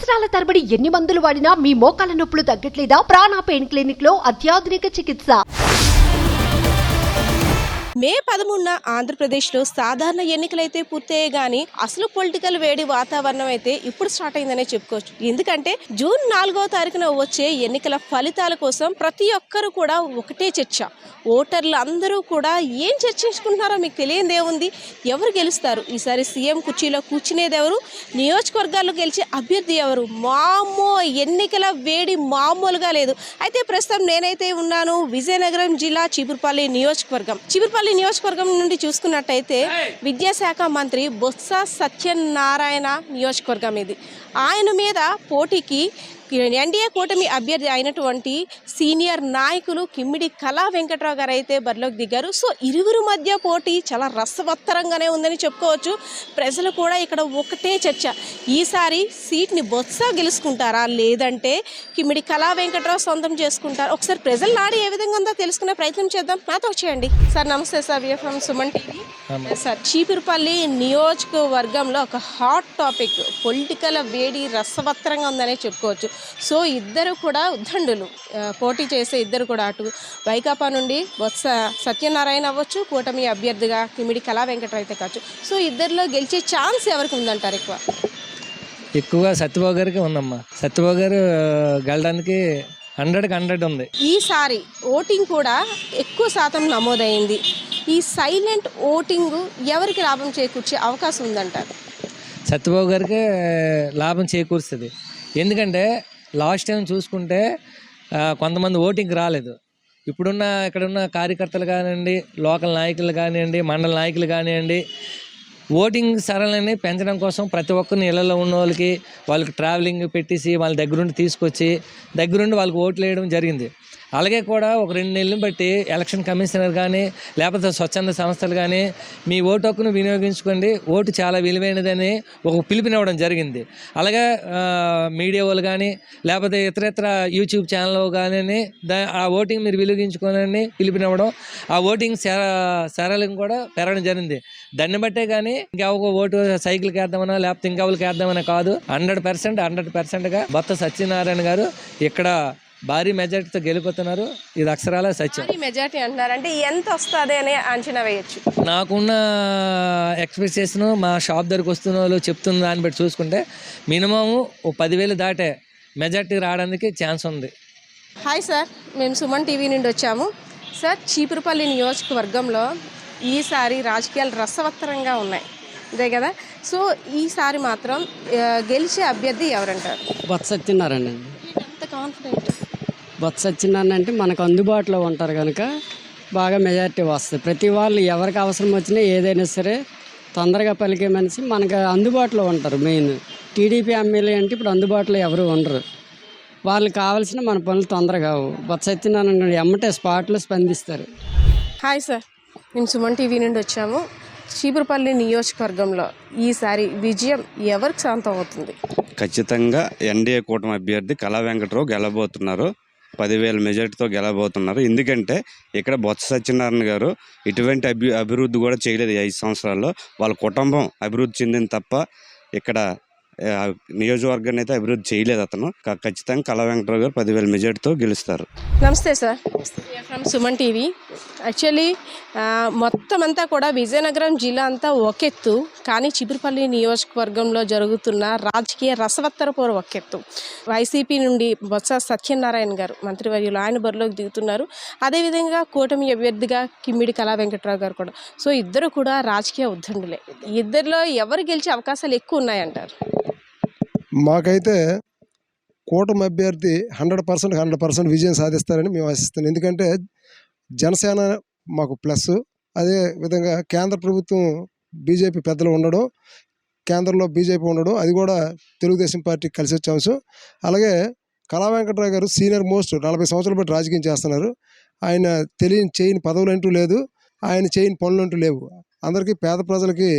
సంవత్సరాల తరబడి ఎన్ని మందులు వాడినా మీ మోకాల నొప్పులు తగ్గట్లేదా? ప్రాణ పెయిన్ క్లినిక్ లో అత్యాధునిక చికిత్స. మే 13న ఆంధ్రప్రదేశ్లో సాధారణ ఎన్నికలైతే పూర్తయ్యే గానీ అసలు పొలిటికల్ వేడి వాతావరణం అయితే ఇప్పుడు స్టార్ట్ అయిందనే చెప్పుకోవచ్చు. ఎందుకంటే జూన్ 4వ తారీఖున వచ్చే ఎన్నికల ఫలితాల కోసం ప్రతి ఒక్కరు కూడా ఒకటే చర్చ. ఓటర్లు అందరూ కూడా ఏం చర్చించుకుంటున్నారో మీకు తెలియదేముంది. ఎవరు గెలుస్తారు, ఈసారి సీఎం కుర్చీలో కూర్చునేది ఎవరు, నియోజకవర్గాల్లో గెలిచే అభ్యర్థి ఎవరు, మామో ఎన్నికల వేడి మామూలుగా లేదు. అయితే ప్రస్తుతం నేనైతే ఉన్నాను విజయనగరం జిల్లా చీపురుపల్లి నియోజకవర్గం నుండి చూసుకున్నట్టయితే విద్యాశాఖ మంత్రి బొత్స సత్యనారాయణ నియోజకవర్గం ఇది. ఆయన మీద పోటీకి ఎన్డీఏ కూటమి అభ్యర్థి అయినటువంటి సీనియర్ నాయకులు కిమ్మిడి కళా వెంకట్రావు గారు అయితే బరిలోకి దిగారు. సో ఇరువురు మధ్య పోటీ చాలా రసవత్తరంగానే ఉందని చెప్పుకోవచ్చు. ప్రజలు కూడా ఇక్కడ ఒకటే చర్చ, ఈసారి సీట్ని బొత్స గెలుచుకుంటారా లేదంటే కిమ్మిడి కళా వెంకట్రావు సొంతం చేసుకుంటారా? ఒకసారి ప్రజల నాడి ఏ విధంగా ఉందో తెలుసుకునే ప్రయత్నం చేద్దాం. నాతో చేయండి సార్. నమస్తే sir, VF from Suman TV. Sir, Cheepurupalli నియోజకవర్గంలో ఒక హాట్ టాపిక్, పొలిటికల్ వేడి రసవత్తరంగా ఉందనే చెప్పుకోవచ్చు. సో ఇద్దరు కూడా ఉద్దండులు పోటీ చేసే ఇద్దరు కూడా, అటు వైకాపా నుండి బొత్స సత్యనారాయణ అవ్వచ్చు, కూటమి అభ్యర్థిగా కిమిడి కళా వెంకట్రావు అయితే కావచ్చు. సో ఇద్దరిలో గెలిచే ఛాన్స్ ఎవరికి ఉందంటారు? ఎక్కువగా సత్యబాబు గారికి ఉందమ్మా. సత్యబాబు గారు గెలడానికి 100కి 100 ఉంది. ఈసారి ఓటింగ్ కూడా ఎక్కువ శాతం నమోదైంది. ఈ సైలెంట్ ఓటింగ్ ఎవరికి లాభం చేకూర్చే అవకాశం ఉందంటారు? సత్యబాబు గారికి లాభం చేకూరుస్తుంది. ఎందుకంటే లాస్ట్ టైం చూసుకుంటే కొంతమంది ఓటింగ్కి రాలేదు. ఇక్కడున్న కార్యకర్తలు కానివ్వండి, లోకల్ నాయకులు కానివ్వండి, మండల నాయకులు కానివ్వండి, ఓటింగ్ సరళిని పెంచడం కోసం ప్రతి ఒక్కరిని ఇళ్లలో ఉన్న వాళ్ళకి ట్రావెలింగ్ పెట్టేసి వాళ్ళ దగ్గరుండి తీసుకొచ్చి వాళ్ళకి ఓట్లు వేయడం జరిగింది. అలాగే కూడా ఒక 2 నెలలను బట్టి ఎలక్షన్ కమిషనర్ కానీ లేకపోతే స్వచ్ఛంద సంస్థలు కానీ మీ ఓటు హక్కును వినియోగించుకోండి, ఓటు చాలా విలువైనదని ఒక పిలుపునివ్వడం జరిగింది. అలాగే మీడియా వాళ్ళు కానీ లేకపోతే ఇతర యూట్యూబ్ ఛానల్ కానీ ఆ ఓటింగ్ మీరు వినియోగించుకోనని పిలుపునివ్వడం, ఆ ఓటింగ్ సరళం కూడా పెరగడం జరిగింది. దాన్ని బట్టే కానీ ఇంకొక ఓటు సైకిల్కి వేద్దామన్నా లేకపోతే ఇంకెవరికి వేద్దామన్నా కాదు, 100%గా బొత్స సత్యనారాయణ గారు ఇక్కడ భారీ మెజార్టీతో గెలుపుతున్నారు. ఇది అక్షరాల సత్యం. మెజార్టీ అంటున్నారంటే ఎంత వస్తుంది అని అంచనా వేయచ్చు? నాకున్న ఎక్స్పెక్టేషన్, మా షాప్ దగ్గరకు వస్తున్న వాళ్ళు చెప్తున్న దాన్ని బట్టి చూసుకుంటే మినిమం 10,000 దాటే మెజార్టీ రావడానికి ఛాన్స్ ఉంది. హాయ్ సార్, మేము సుమన్ టీవీ నుండి వచ్చాము. సార్, చీపురుపల్లి నియోజకవర్గంలో ఈసారి రాజకీయాలు రసవత్తరంగా ఉన్నాయి, ఇదే కదా? సో ఈసారి మాత్రం గెలిచే అభ్యర్థి ఎవరంటారు? బొత్స సత్యనారాయణ అండి. ఎంత కాన్ఫిడెంట్? బొత్స సత్యనారాయణ అంటే మనకు అందుబాటులో ఉంటారు కనుక బాగా మెజారిటీ వస్తుంది. ప్రతి వాళ్ళు ఎవరికి అవసరం వచ్చినా ఏదైనా సరే తొందరగా పలికే మనిషి మనకు అందుబాటులో ఉంటారు. మెయిన్ టీడీపీ ఎమ్మెల్యే అంటే ఇప్పుడు అందుబాటులో ఎవరు ఉండరు. వాళ్ళకి కావాల్సిన మన పనులు తొందరగా బొత్స సత్యనారాయణ ఎమ్మటే స్పాట్లో స్పందిస్తారు. హాయ్ సార్, మేము సుమన్ టీవీ నుండి వచ్చాము. చీపురుపల్లి నియోజకవర్గంలో ఈసారి విజయం ఎవరికి సొంతం అవుతుంది? ఖచ్చితంగా ఎన్డీఏ కూటమి అభ్యర్థి కళా వెంకట్రావు గెలబోతున్నారు. 10,000 మెజార్టీతో గెలబోతున్నారు. ఎందుకంటే ఇక్కడ బొత్స సత్యనారాయణ గారు ఇటువంటి అభివృద్ధి కూడా చేయలేదు. 5 సంవత్సరాల్లో వాళ్ళ కుటుంబం అభివృద్ధి చెందింది తప్ప ఇక్కడ నియోజకవర్గాన్ని అయితే అభివృద్ధి చేయలేదు అతను. ఖచ్చితంగా కళా వెంకట్రావు గారు 10,000 మెజార్టీతో గెలుస్తారు. నమస్తే sir, from Suman TV. Actually మొత్తం అంతా కూడా విజయనగరం జిల్లా అంతా ఒకెత్తు, కానీ చీపురుపల్లి నియోజకవర్గంలో జరుగుతున్న రాజకీయ రసవత్తరపూర ఒకెత్తు. వైసీపీ నుండి బొత్స సత్యనారాయణ గారు మంత్రివర్యులు ఆయన బరిలోకి దిగుతున్నారు. అదేవిధంగా కూటమి అభ్యర్థిగా కిమ్మిడి కళా వెంకట్రావు గారు కూడా. సో ఇద్దరు కూడా రాజకీయ ఉద్దండులే. ఇద్దరిలో ఎవరు గెలిచే అవకాశాలు ఎక్కువ ఉన్నాయంటారు? మాకైతే కూటమి అభ్యర్థి 100% విజయం సాధిస్తారని మేము ఆశిస్తున్నాం. ఎందుకంటే జనసేన మాకు ప్లస్, అదే విధంగా కేంద్ర ప్రభుత్వం బీజేపీ పెద్దలు ఉండడం, కేంద్రంలో బీజేపీ ఉండడం, అది కూడా తెలుగుదేశం పార్టీకి కలిసి వచ్చే అంశం. అలాగే కళా వెంకట్రావు గారు సీనియర్ మోస్ట్ 40 సంవత్సరాల బట్టి రాజకీయం చేస్తున్నారు. ఆయన చేయని పదవులు అంటూ లేదు, ఆయన చేయని పనులు అంటూ లేవు. అందరికీ పేద ప్రజలకి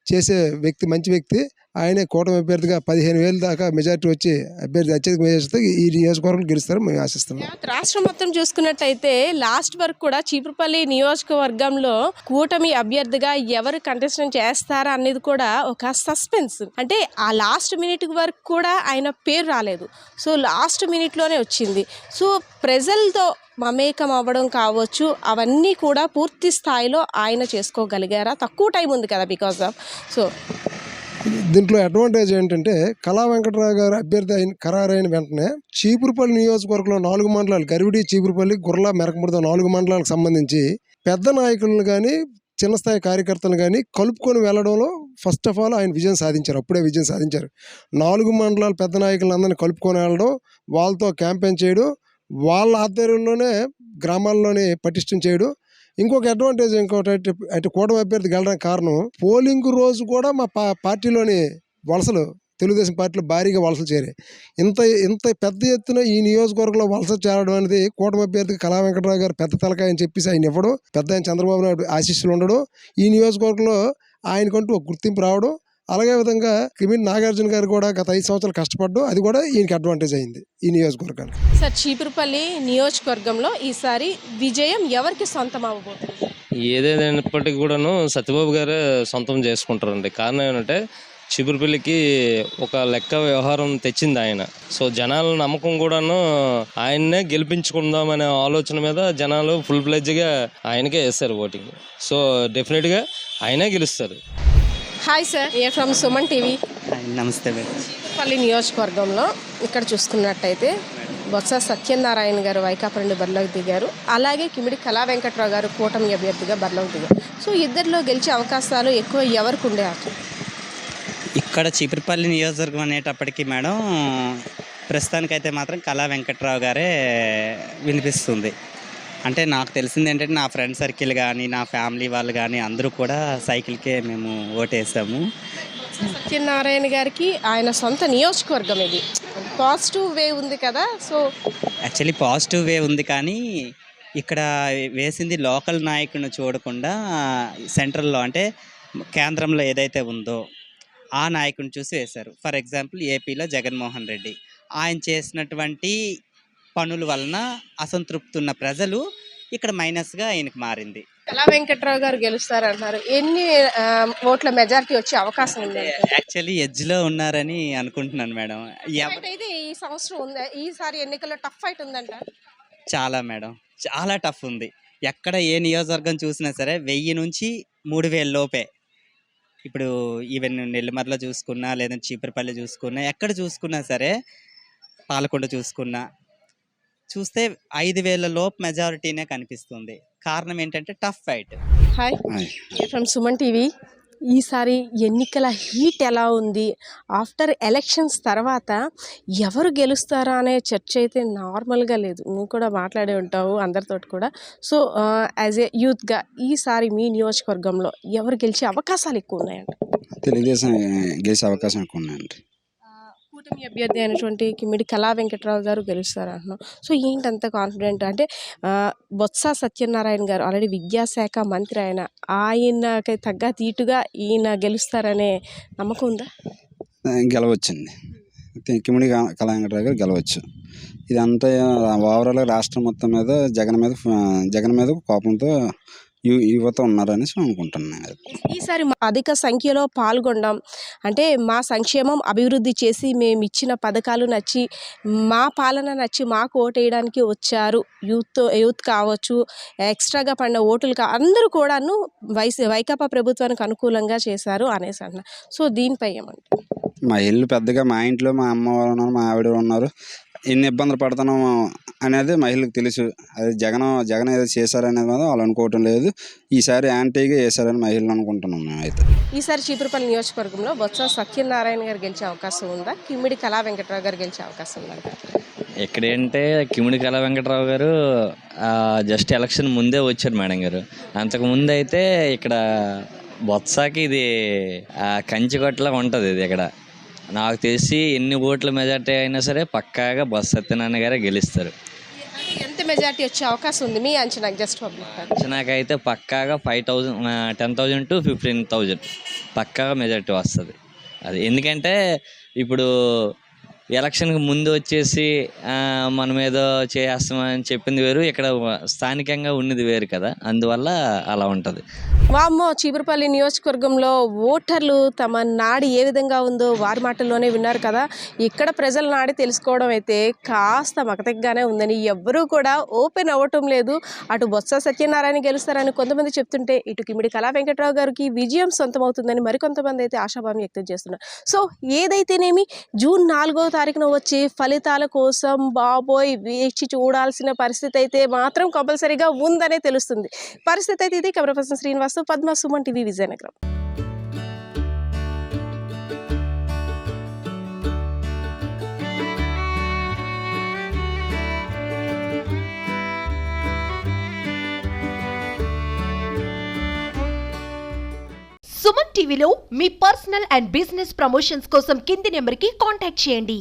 చేసే వ్యక్తి, మంచి వ్యక్తి. ఆయనే కూటమి అభ్యర్థిగా 15,000 దాకా మెజార్టీ వచ్చి అత్యధిక మెజార్టీతో ఈ నియోజకవర్గం గెలుస్తారని మేము ఆశిస్తున్నాం. రాష్ట్రం మొత్తం చూసుకున్నట్టయితే లాస్ట్ వరకు కూడా చీపురుపల్లి నియోజకవర్గంలో కూటమి అభ్యర్థిగా ఎవరు కంటెస్టెంట్ చేస్తారా అనేది కూడా ఒక సస్పెన్స్. అంటే ఆ లాస్ట్ మినిట్ వరకు కూడా ఆయన పేరు రాలేదు. సో లాస్ట్ మినిట్లోనే వచ్చింది. సో ప్రజలతో మమేకం అవ్వడం కావచ్చు, అవన్నీ కూడా పూర్తి స్థాయిలో ఆయన చేసుకోగలిగారా? తక్కువ టైం ఉంది కదా బికాజ్ ఆఫ్. సో దీంట్లో అడ్వాంటేజ్ ఏంటంటే కళా వెంకటరావు గారు అభ్యర్థి ఖరారైన వెంటనే చీపురుపల్లి నియోజకవర్గంలో 4 మండలాలు, గరివిడి, చీపురుపల్లి, గుర్ల, మెరకముడితో 4 మండలాలకు సంబంధించి పెద్ద నాయకులను కానీ చిన్న స్థాయి కార్యకర్తలు కానీ కలుపుకొని వెళ్ళడంలో ఫస్ట్ ఆఫ్ ఆల్ ఆయన విజయం సాధించారు. అప్పుడే విజయం సాధించారు. 4 మండలాలు పెద్ద నాయకులందరినీ కలుపుకొని వెళ్ళడం, వాళ్ళతో క్యాంపెయిన్ చేయడం, వాళ్ళ ఆధ్వర్యంలోనే గ్రామాల్లోనే పటిష్టం చేయడం. ఇంకొక అడ్వాంటేజ్ ఇంకోటి అంటే కూటమి అభ్యర్థి గెలడానికి కారణం పోలింగ్ రోజు కూడా మా పార్టీలోని వలసలు, తెలుగుదేశం పార్టీలో భారీగా వలసలు చేరాయి. ఇంత పెద్ద ఎత్తున ఈ నియోజకవర్గంలో వలస చేరడం అనేది కూటమి అభ్యర్థికి కళా వెంకటరావు గారు పెద్ద తలకాయ అని చెప్పేసి ఆయన ఇవ్వడం, పెద్ద ఆయన చంద్రబాబు నాయుడు ఆశీస్సులు ఉండడం, ఈ నియోజకవర్గంలో ఆయనకంటూ ఒక గుర్తింపు రావడం. అలాగే విధంగా కిమిడి నాగార్జున గారు కూడా గత 5 సంవత్సరాలు కష్టపడ్డం, అది కూడా ఈయనకి అడ్వాంటేజ్ అయింది ఈ నియోజకవర్గానికి. సార్, చీపురుపల్లి నియోజకవర్గంలో ఈసారి విజయం ఎవరికి సొంతం అవ్వబోతుంది? ఏదేదైనప్పటికీ కూడాను సత్యబాబు గారే సొంతం చేసుకుంటారండి. కారణం ఏంటంటే చీపురుపల్లికి ఒక లెక్క వ్యవహారం తెచ్చింది ఆయన. సో జనాల నమ్మకం కూడాను ఆయన్నే గెలిపించుకుందామనే ఆలోచన మీద జనాలు ఫుల్ ప్లెడ్జ్గా ఆయనకే వేస్తారు ఓటింగ్. సో డెఫినెట్గా ఆయనే గెలుస్తారు. Hi sir, A from Suman TV. నమస్తే మేడం. చీపురుపల్లి నియోజకవర్గంలో ఇక్కడ చూసుకున్నట్టయితే బొత్స సత్యనారాయణ గారు వైకాపా నుండి బరిలోకి దిగారు. అలాగే కిమిడి కళా వెంకటరావు గారు కూటమి అభ్యర్థిగా బరిలోకి దిగారు. సో ఇద్దరిలో గెలిచే అవకాశాలు ఎక్కువ ఎవరికి ఉండే? ఇక్కడ చీపురుపల్లి నియోజకవర్గం అనేటప్పటికీ మేడం ప్రస్తుతానికైతే మాత్రం కళా వెంకట్రావు గారే వినిపిస్తుంది. అంటే నాకు తెలిసింది ఏంటంటే నా ఫ్రెండ్ సర్కిల్ కానీ నా ఫ్యామిలీ వాళ్ళు కానీ అందరూ కూడా సైకిల్కే మేము ఓటేసాము. సత్యనారాయణ గారికి ఆయన సొంత నియోజకవర్గం ఇది, పాజిటివ్ వే ఉంది కదా. సో యాక్చువల్లీ పాజిటివ్ వే ఉంది, కానీ ఇక్కడ వేసింది లోకల్ నాయకుడిని చూడకుండా సెంట్రల్లో అంటే కేంద్రంలో ఏదైతే ఉందో ఆ నాయకుడిని చూసి వేశారు. ఫర్ ఎగ్జాంపుల్ ఏపీలో జగన్మోహన్ రెడ్డి ఆయన చేసినటువంటి పనుల వలన అసంతృప్తి ఉన్న ప్రజలు ఇక్కడ మైనస్గా ఆయనకు మారింది. కళా వెంకట్రావు గారు గెలుస్తారంటున్నారు. ఎన్ని ఓట్ల మెజారిటీ వచ్చే అవకాశం ఉంది? యాక్చువల్లీ ఎడ్జ్లో ఉన్నారని అనుకుంటున్నాను మేడం. అయితే ఈ సంవత్సరం ఉందా, ఈసారి ఎన్నికల్లో టఫ్ ఫైట్ ఉందంట? చాలా మేడం, చాలా టఫ్ ఉంది. ఎక్కడ ఏ నియోజకవర్గం చూసినా సరే 1000 నుంచి 3000 లోపే. ఇప్పుడు ఈవెన్ నెల్లిమర్లో చూసుకున్నా, లేదంటే చీపురుపల్లి చూసుకున్నా, ఎక్కడ చూసుకున్నా సరే, పాలకొండ చూస్తే 5000 లోపు మెజారిటీనే కనిపిస్తుంది. కారణం ఏంటంటే tough fight. Hi, from Suman TV. ఈసారి ఎన్నికల హీట్ ఎలా ఉంది? ఆఫ్టర్ ఎలక్షన్స్ తర్వాత ఎవరు గెలుస్తారా అనే చర్చ అయితే నార్మల్గా లేదు. నువ్వు కూడా మాట్లాడే ఉంటావు అందరితో కూడా. సో యాజ్ ఏ యూత్గా ఈసారి మీ నియోజకవర్గంలో ఎవరు గెలిచే అవకాశాలు ఎక్కువ ఉన్నాయండి? తెలుగుదేశం గెలిచే అవకాశం ఎక్కువ ఉన్నాయండి. కూటమి అభ్యర్థి అయినటువంటి కిమిడి కళా వెంకట్రావు గారు గెలుస్తారు అంటున్నాం. సో ఏంటంత కాన్ఫిడెంట్? అంటే బొత్స సత్యనారాయణ గారు ఆల్రెడీ విద్యాశాఖ మంత్రి, ఆయనకి తగ్గ తీటుగా ఈయన గెలుస్తారనే నమ్మకం ఉందా? గెలవచ్చండి. కిమిడి కళా వెంకటరావు గారు గెలవచ్చు. ఇదంతా ఓవరాల్గా రాష్ట్రం మొత్తం మీద జగన్ మీద కోపంతో యువత ఉన్నారనేసి అనుకుంటున్నాను. ఈసారి అధిక సంఖ్యలో పాల్గొనడం అంటే మా సంక్షేమం అభివృద్ధి చేసి మేము ఇచ్చిన పథకాలు నచ్చి, మా పాలన నచ్చి మాకు ఓటేయడానికి వచ్చారు యూత్ కావచ్చు, ఎక్స్ట్రాగా పడిన ఓటులు అందరూ కూడాను వైకాపా ప్రభుత్వానికి అనుకూలంగా చేశారు అనేసి అన్న. సో దీనిపై ఏమంటారు? మా ఇల్లు పెద్దగా, మా ఇంట్లో మా అమ్మ వాళ్ళు ఉన్నారు, మా ఆవిడ ఉన్నారు, ఎన్ని ఇబ్బందులు పడుతున్నాము అనేది మహిళలకు తెలుసు. అది జగన్ ఏదో చేశారనేది మాత్రం వాళ్ళు అనుకోవటం లేదు. ఈసారి యాంటీగా వేశారని మహిళలు అనుకుంటున్నాం మేమైతే. ఈసారి చీపురుపల్లి నియోజకవర్గంలో బొత్స సత్యనారాయణ గారు గెలిచే అవకాశం ఉందా? కిమిడి కళా వెంకట్రావు గారు గెలిచే అవకాశం ఉందా? ఎక్కడంటే కిమిడి కళా వెంకట్రావు గారు జస్ట్ ఎలక్షన్ ముందే వచ్చారు మేడం గారు. అంతకుముందు అయితే ఇక్కడ బొత్సకి ఇది కంచికొట్టలా ఉంటుంది. ఇది ఇక్కడ నాకు తెలిసి ఎన్ని ఓట్ల మెజార్టీ అయినా సరే పక్కాగా బొత్స సత్యనారాయణ గారే గెలుస్తారు. ఎంత మెజార్టీ వచ్చే అవకాశం ఉంది మీ అంచనాకు? జస్ట్ అంచనాకైతే పక్కాగా 10,000 to 15,000 పక్కాగా మెజార్టీ వస్తుంది. అది ఎందుకంటే ఇప్పుడు ఎలక్షన్కి ముందు వచ్చేసి మనం ఏదో చేస్తామని చెప్పింది వేరు, ఇక్కడ స్థానికంగా ఉన్నది వేరు కదా, అందువల్ల అలా ఉంటుంది. వామ్మో, చీపురుపల్లి నియోజకవర్గంలో ఓటర్లు తమ నాడి ఏ విధంగా ఉందో వారి మాటల్లోనే విన్నారు కదా. ఇక్కడ ప్రజల నాడి తెలుసుకోవడం అయితే కాస్త మకతగ్గానే ఉందని, ఎవ్వరూ కూడా ఓపెన్ అవ్వటం లేదు. అటు బొత్స సత్యనారాయణ గెలుస్తారని కొంతమంది చెప్తుంటే, ఇటు కిమిడి కళా వెంకట్రావు గారికి విజయం సొంతమవుతుందని మరికొంతమంది అయితే ఆశాభావం వ్యక్తం చేస్తున్నారు. సో ఏదైతేనేమి జూన్ 4వ తారీఖున వచ్చే ఫలితాల కోసం బాబోయ్ వేచి చూడాల్సిన పరిస్థితి అయితే మాత్రం కంపల్సరీగా ఉందనే తెలుస్తుంది. పరిస్థితి అయితే ఇది. Camera person Srinivas, Padma, Suman TV, Vizianagaram. Suman టీవీలో మీ పర్సనల్ అండ్ బిజినెస్ ప్రమోషన్స్ కోసం కింది నెంబర్కి కాంటాక్ట్ చేయండి.